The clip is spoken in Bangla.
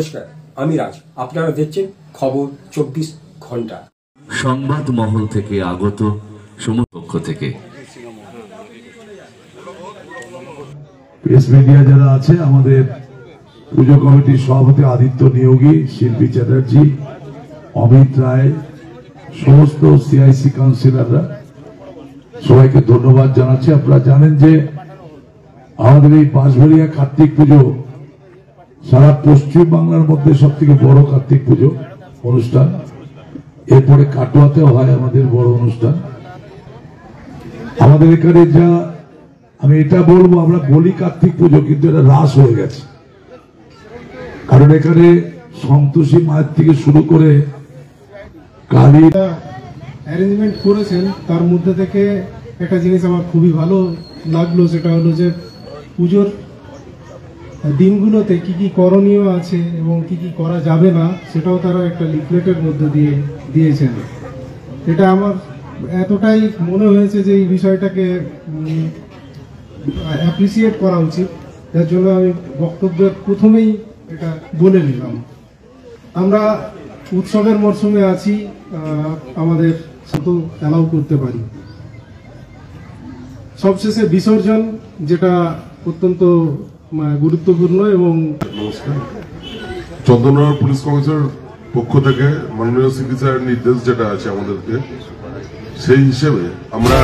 নমস্কার, আমি রাজ। আপনারা দেখছেন খবর 24 ঘন্টা। সংবাদ মহল থেকে আগত সমস্ত পক্ষ থেকে প্রেস মিডিয়া যারা আছে, আমাদের পুজো কমিটির সভাপতি আদিত্য নিয়োগী, শিল্পী চ্যাটার্জি, অমিত রায়, সমস্ত সিআইসি কাউন্সিলররা, সবাইকে ধন্যবাদ জানাচ্ছি। আপনারা জানেন যে আমাদের এই বাঁশবাড়িয়া কার্তিক পুজো সারা পশ্চিম বাংলার মধ্যে সব থেকে বড় কার্তিক পুজো অনুষ্ঠান। এরপরে কাটোয়াতেও হয় আমাদের বড় অনুষ্ঠান। আমাদের এখানে যা, আমি এটা বলবো, আমরা বলি কার্তিক পুজো, কিন্তু এটা রাস হয়ে গেছে। কারণ এখানে সন্তোষী মায়ের থেকে শুরু করে কালী অ্যারেঞ্জমেন্ট করেছেন, তার মধ্যে থেকে একটা জিনিস আমার খুবই ভালো লাগলো, সেটা হলো যে পুজোর দিনগুলোতে কি কি করণীয় আছে এবং কি কি করা যাবে না সেটাও তারা একটা লিফলেটের মধ্যে দিয়েছেন। এটা আমার এতটাই মনে হয়েছে যে এই বিষয়টাকে অ্যাপ্রিসিয়েট করা উচিত, যার জন্য আমি বক্তব্যের প্রথমেই এটা বলে নিলাম। আমরা উৎসবের মরশুমে আছি, আমাদের সাথে অ্যালাউ করতে পারি। সবশেষে বিসর্জন, যেটা অত্যন্ত গুরুত্বপূর্ণ। এবং নমস্কার, চন্দননগর পুলিশ কমিশনের পক্ষ থেকে মাননীয় সিপি স্যারের নির্দেশ যেটা আছে আমাদেরকে, সেই হিসেবে আমরা